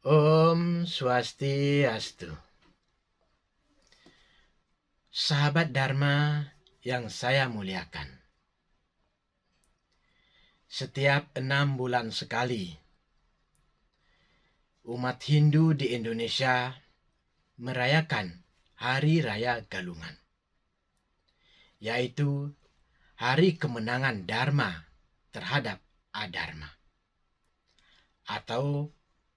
Om Swastiastu. Sahabat Dharma yang saya muliakan. Setiap 6 bulan sekali, umat Hindu di Indonesia merayakan Hari Raya Galungan, yaitu Hari Kemenangan Dharma terhadap Adharma, atau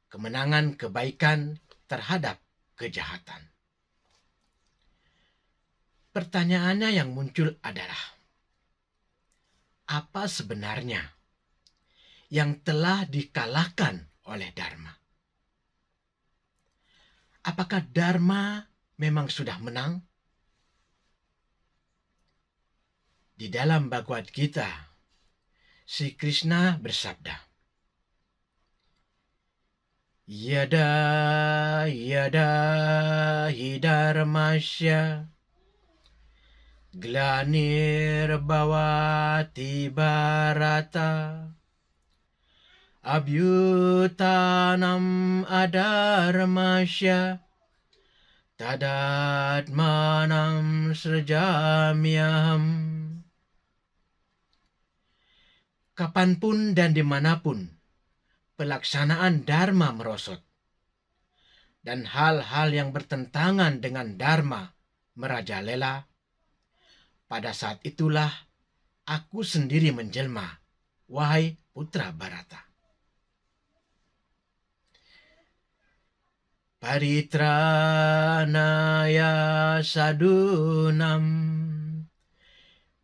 kemenangan kebaikan terhadap kejahatan. Pertanyaannya yang muncul adalah, apa sebenarnya yang telah dikalahkan oleh Dharma? Apakah Dharma memang sudah menang? Di dalam Bhagavad Gita, Sri Krishna bersabda, Yada yada hi dharmasya glanir bhavati bharata abhyutanam adharmasya tadatmanam srajamyaham. Kapanpun dan dimanapun pelaksanaan Dharma merosot, dan hal-hal yang bertentangan dengan Dharma merajalela, pada saat itulah aku sendiri menjelma, wahai putra Bharata. Paritranaya sadunam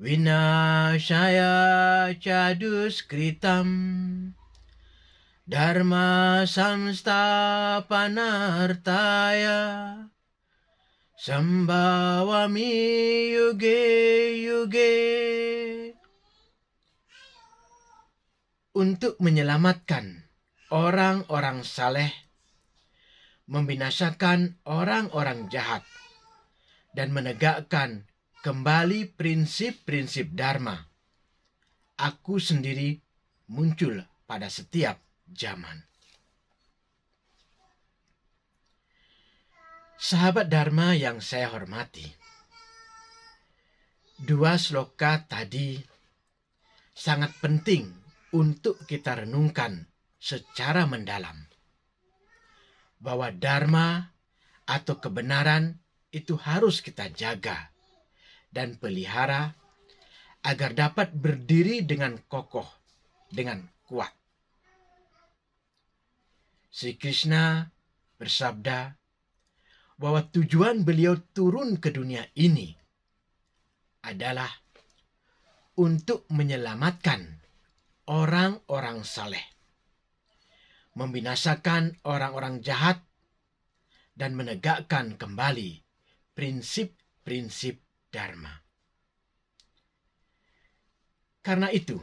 vinashaya caduskritam Dharma samstapanartaya sambhavami yuge yuge. Untuk menyelamatkan orang-orang saleh, membinasakan orang-orang jahat, dan menegakkan kembali prinsip-prinsip Dharma, aku sendiri muncul pada setiap zaman. Sahabat Dharma yang saya hormati, 2 sloka tadi sangat penting untuk kita renungkan secara mendalam, bahwa Dharma atau kebenaran itu harus kita jaga dan pelihara agar dapat berdiri dengan kokoh, dengan kuat. Sri Krishna bersabda bahwa tujuan beliau turun ke dunia ini adalah untuk menyelamatkan orang-orang saleh, membinasakan orang-orang jahat, dan menegakkan kembali prinsip-prinsip Dharma. Karena itu,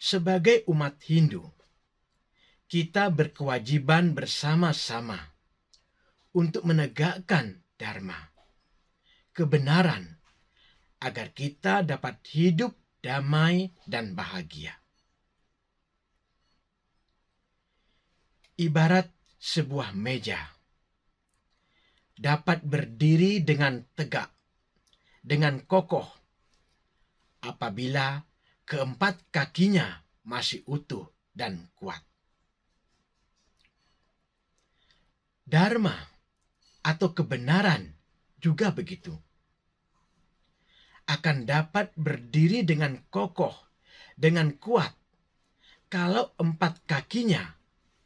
sebagai umat Hindu, kita berkewajiban bersama-sama untuk menegakkan Dharma, kebenaran, agar kita dapat hidup damai dan bahagia. Ibarat sebuah meja dapat berdiri dengan tegak, dengan kokoh, apabila keempat kakinya masih utuh dan kuat. Dharma atau kebenaran juga begitu. Akan dapat berdiri dengan kokoh, dengan kuat, kalau 4 kakinya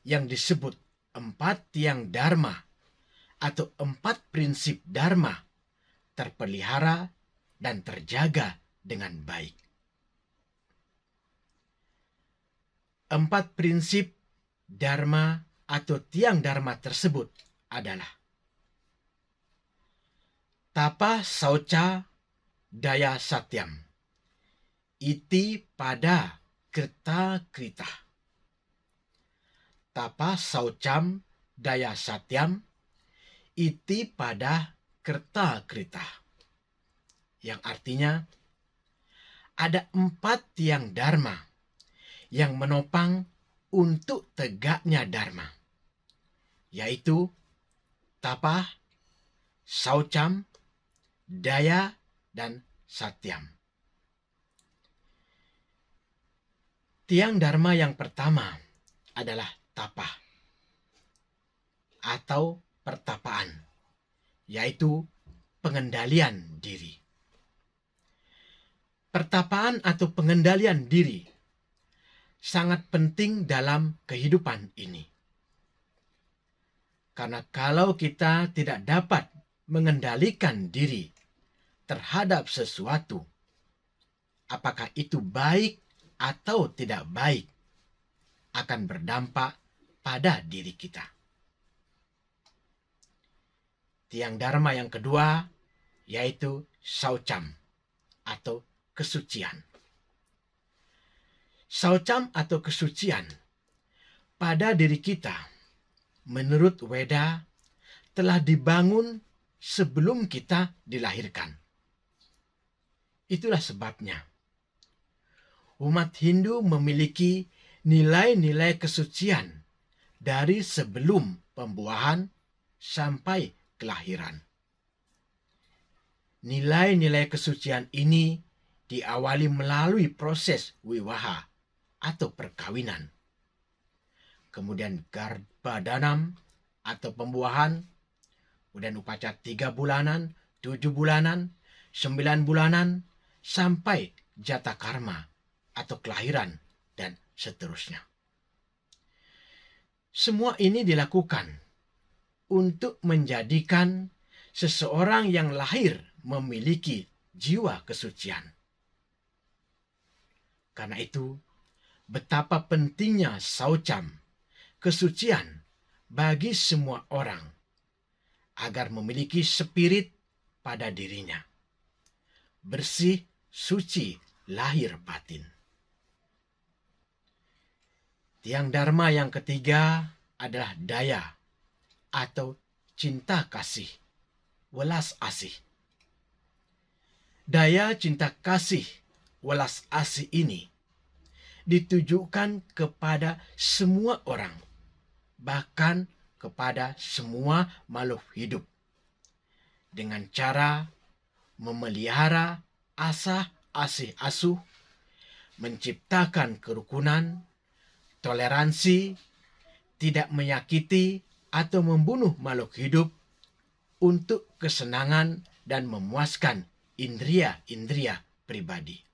yang disebut 4 tiang Dharma atau 4 prinsip Dharma terpelihara dan terjaga dengan baik. 4 prinsip Dharma atau tiang Dharma tersebut adalah Tapa Sauca Daya Satyam, iti pada krita krita. Tapa Saucam Daya Satyam, iti pada krita krita. Yang artinya, ada 4 tiang Dharma yang menopang untuk tegaknya Dharma. yaitu tapa, saucam, daya, dan satyam. Tiang dharma yang pertama adalah tapa atau pertapaan, yaitu pengendalian diri. Pertapaan atau pengendalian diri sangat penting dalam kehidupan ini. Karena kalau kita tidak dapat mengendalikan diri terhadap sesuatu, apakah itu baik atau tidak baik, akan berdampak pada diri kita. Tiang dharma yang kedua yaitu saucam atau kesucian. Saucam atau kesucian pada diri kita, menurut Weda, telah dibangun sebelum kita dilahirkan. Itulah sebabnya umat Hindu memiliki nilai-nilai kesucian dari sebelum pembuahan sampai kelahiran. Nilai-nilai kesucian ini diawali melalui proses wiwaha atau perkawinan. Kemudian garbhadanam atau pembuahan, kemudian upacara 3 bulanan, 7 bulanan, 9 bulanan, sampai jata karma atau kelahiran, dan seterusnya. Semua ini dilakukan untuk menjadikan seseorang yang lahir memiliki jiwa kesucian. Karena itu, betapa pentingnya saucam, kesucian, bagi semua orang agar memiliki spirit pada dirinya, bersih, suci, lahir batin. Tiang dharma yang ketiga adalah daya atau cinta kasih, welas asih. Daya cinta kasih, welas asih ini ditujukan kepada semua orang, bahkan kepada semua makhluk hidup, dengan cara memelihara asah asih asuh, menciptakan kerukunan, toleransi, tidak menyakiti atau membunuh makhluk hidup untuk kesenangan dan memuaskan indria-indria pribadi.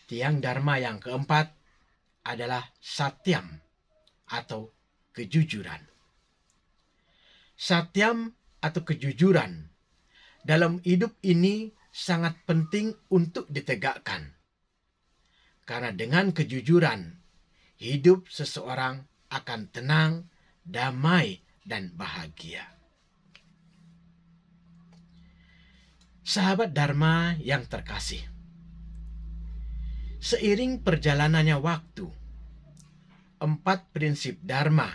Tiang dharma yang keempat adalah satyam atau kejujuran. Satyam atau kejujuran dalam hidup ini sangat penting untuk ditegakkan. Karena dengan kejujuran, hidup seseorang akan tenang, damai, dan bahagia. Sahabat Dharma yang terkasih, seiring perjalanannya waktu, 4 prinsip Dharma,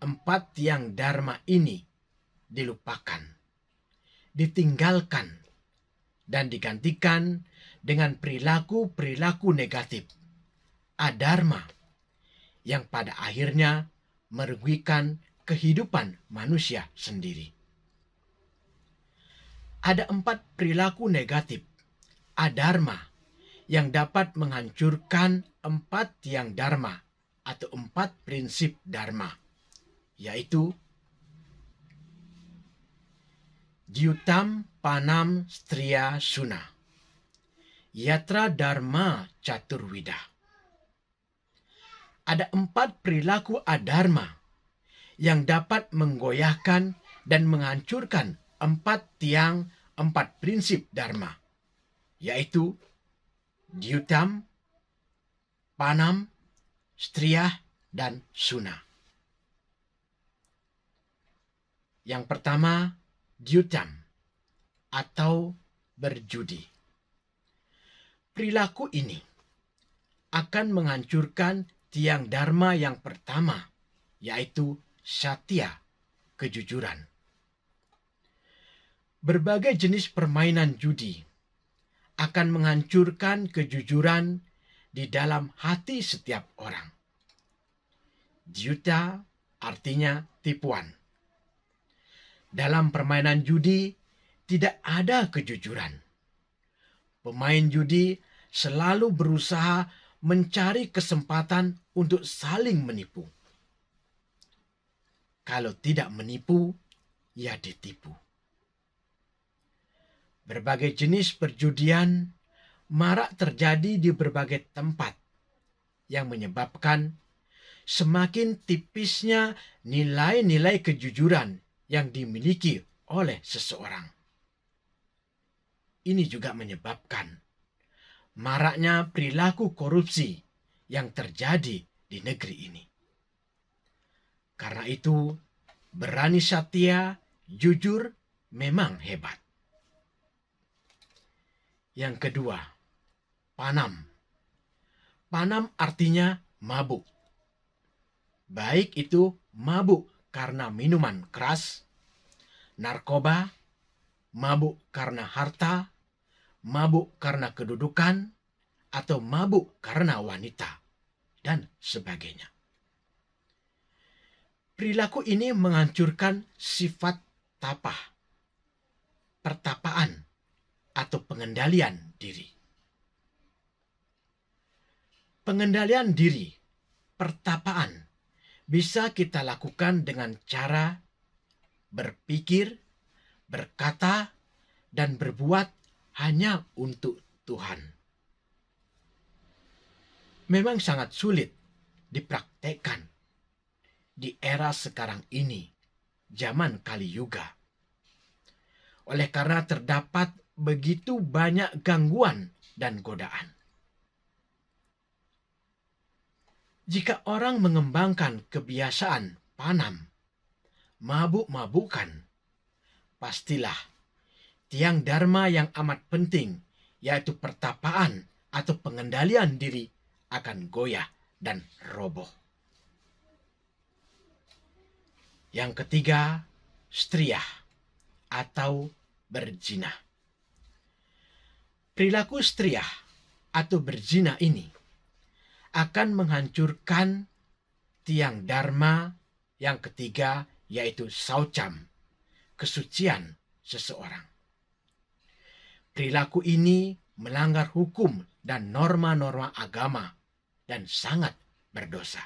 4 tiang Dharma ini dilupakan, ditinggalkan, dan digantikan dengan perilaku-perilaku negatif, adharma, yang pada akhirnya merugikan kehidupan manusia sendiri. Ada 4 perilaku negatif, adharma, yang dapat menghancurkan 4 tiang dharma atau 4 prinsip dharma, yaitu Dyutam Panam Striya Suna, Yatra Dharma Caturwida. Ada 4 perilaku adharma yang dapat menggoyahkan dan menghancurkan 4 tiang, 4 prinsip dharma, yaitu Dyutam, Panam, Striya, dan Suna. Yang pertama, Dyutam atau berjudi. Perilaku ini akan menghancurkan tiang dharma yang pertama, yaitu satya, kejujuran. Berbagai jenis permainan judi akan menghancurkan kejujuran di dalam hati setiap orang. Juta artinya tipuan. Dalam permainan judi tidak ada kejujuran. Pemain judi selalu berusaha mencari kesempatan untuk saling menipu. Kalau tidak menipu, ya ditipu. Berbagai jenis perjudian marak terjadi di berbagai tempat yang menyebabkan semakin tipisnya nilai-nilai kejujuran yang dimiliki oleh seseorang. Ini juga menyebabkan maraknya perilaku korupsi yang terjadi di negeri ini. Karena itu, berani satya, jujur memang hebat. Yang kedua, panam. Panam artinya mabuk. Baik itu mabuk karena minuman keras, narkoba, mabuk karena harta, mabuk karena kedudukan, atau mabuk karena wanita, dan sebagainya. Perilaku ini menghancurkan sifat tapah, pertapaan, atau pengendalian diri. Pengendalian diri, pertapaan, bisa kita lakukan dengan cara berpikir, berkata, dan berbuat hanya untuk Tuhan. Memang sangat sulit dipraktekkan di era sekarang ini, zaman Kali Yuga. Oleh karena terdapat begitu banyak gangguan dan godaan. Jika orang mengembangkan kebiasaan panam, mabuk-mabukan, pastilah tiang dharma yang amat penting, yaitu pertapaan atau pengendalian diri, akan goyah dan roboh. Yang ketiga, striyah atau berzina. Perilaku striyah atau berzina ini akan menghancurkan tiang dharma yang ketiga, yaitu saucam, kesucian seseorang. Perilaku ini melanggar hukum dan norma-norma agama dan sangat berdosa.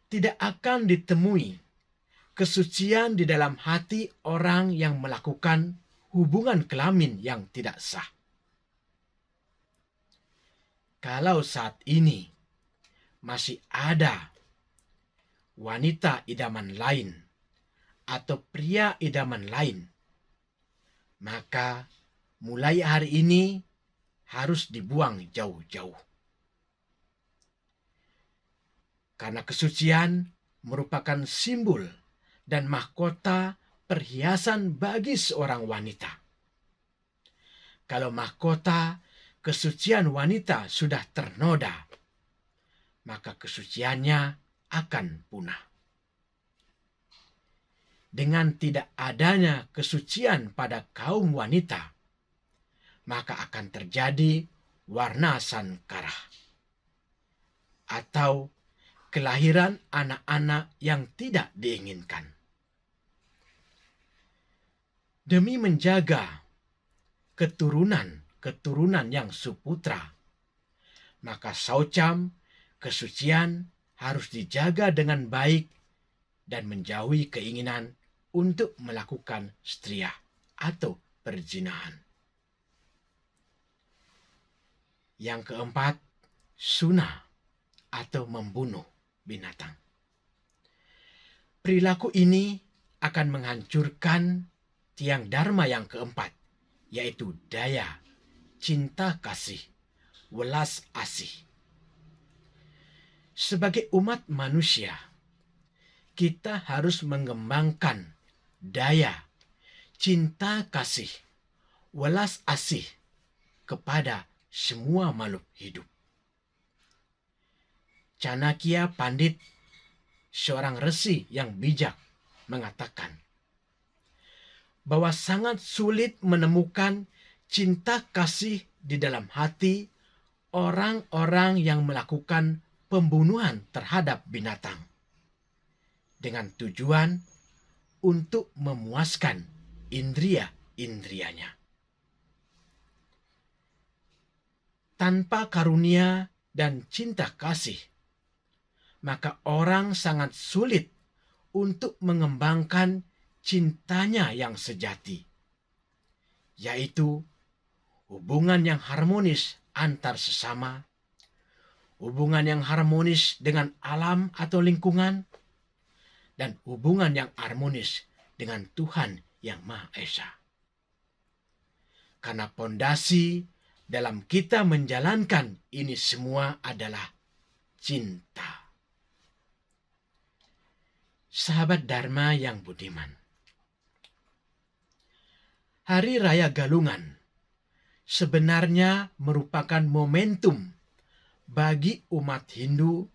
Tidak akan ditemui kesucian di dalam hati orang yang melakukan hubungan kelamin yang tidak sah. Kalau saat ini masih ada wanita idaman lain atau pria idaman lain, maka mulai hari ini harus dibuang jauh-jauh. Karena kesucian merupakan simbol dan mahkota perhiasan bagi seorang wanita. Kalau mahkota kesucian wanita sudah ternoda, maka kesuciannya akan punah. Dengan tidak adanya kesucian pada kaum wanita, maka akan terjadi warna sankara atau kelahiran anak-anak yang tidak diinginkan. Demi menjaga keturunan yang suputra, maka saucam, kesucian harus dijaga dengan baik dan menjauhi keinginan untuk melakukan striyah atau perzinahan. Yang keempat, sunah atau membunuh binatang. Perilaku ini akan menghancurkan tiang dharma yang keempat, yaitu daya, cinta kasih, welas asih. Sebagai umat manusia, kita harus mengembangkan daya, cinta kasih, welas asih kepada semua makhluk hidup. Chanakya Pandit, seorang resi yang bijak, mengatakan bahwa sangat sulit menemukan cinta kasih di dalam hati orang-orang yang melakukan pembunuhan terhadap binatang dengan tujuan untuk memuaskan indria-indrianya. Tanpa karunia dan cinta kasih, maka orang sangat sulit untuk mengembangkan cintanya yang sejati, yaitu hubungan yang harmonis antar sesama, hubungan yang harmonis dengan alam atau lingkungan, dan hubungan yang harmonis dengan Tuhan yang Maha Esa. Karena pondasi dalam kita menjalankan ini semua adalah cinta. Sahabat Dharma yang budiman, Hari Raya Galungan sebenarnya merupakan momentum bagi umat Hindu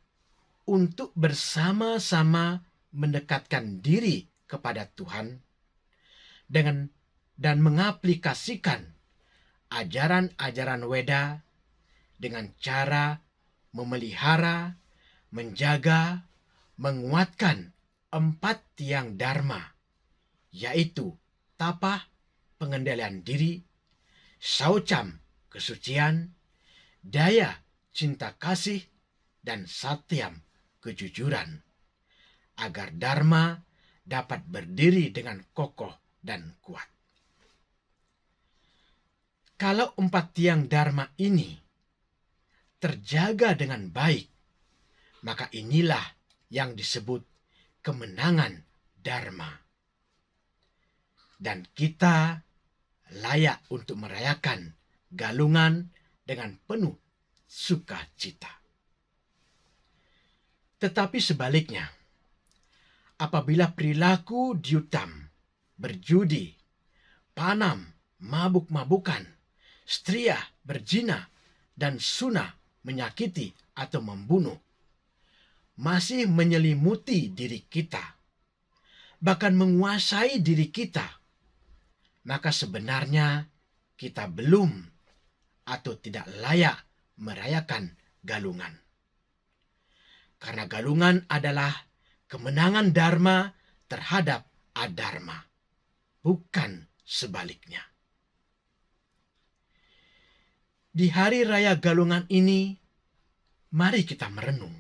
untuk bersama-sama mendekatkan diri kepada Tuhan dan mengaplikasikan ajaran-ajaran Weda dengan cara memelihara, menjaga, menguatkan 4 tiang Dharma, yaitu tapa, pengendalian diri, saucam, kesucian, daya, cinta kasih, dan satyam, kejujuran, agar Dharma dapat berdiri dengan kokoh dan kuat. Kalau 4 tiang Dharma ini terjaga dengan baik, maka inilah yang disebut kemenangan Dharma. Dan kita layak untuk merayakan Galungan dengan penuh sukacita. Tetapi sebaliknya, apabila perilaku diutam, berjudi, panam, mabuk-mabukan, stria, berzina, dan sunah, menyakiti atau membunuh, masih menyelimuti diri kita, bahkan menguasai diri kita, maka sebenarnya kita belum atau tidak layak merayakan Galungan. Karena Galungan adalah kemenangan Dharma terhadap adharma, bukan sebaliknya. Di Hari Raya Galungan ini, mari kita merenung.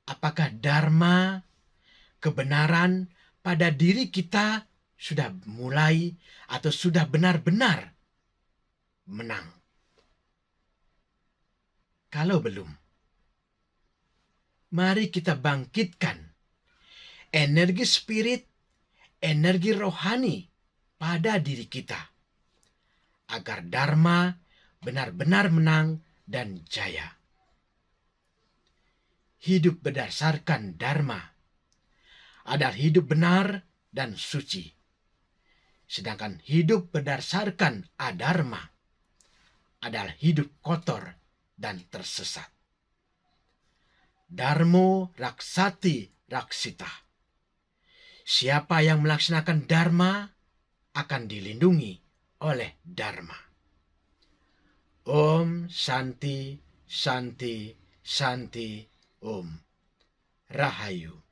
Apakah Dharma, kebenaran pada diri kita sudah mulai atau sudah benar-benar menang? Kalau belum, mari kita bangkitkan energi spirit, energi rohani pada diri kita, agar Dharma benar-benar menang dan jaya. Hidup berdasarkan Dharma adalah hidup benar dan suci. Sedangkan hidup berdasarkan adharma adalah hidup kotor dan tersesat. Dharmo raksati raksita. Siapa yang melaksanakan Dharma akan dilindungi oleh Dharma. Om Shanti, Shanti, Shanti, Om Rahayu.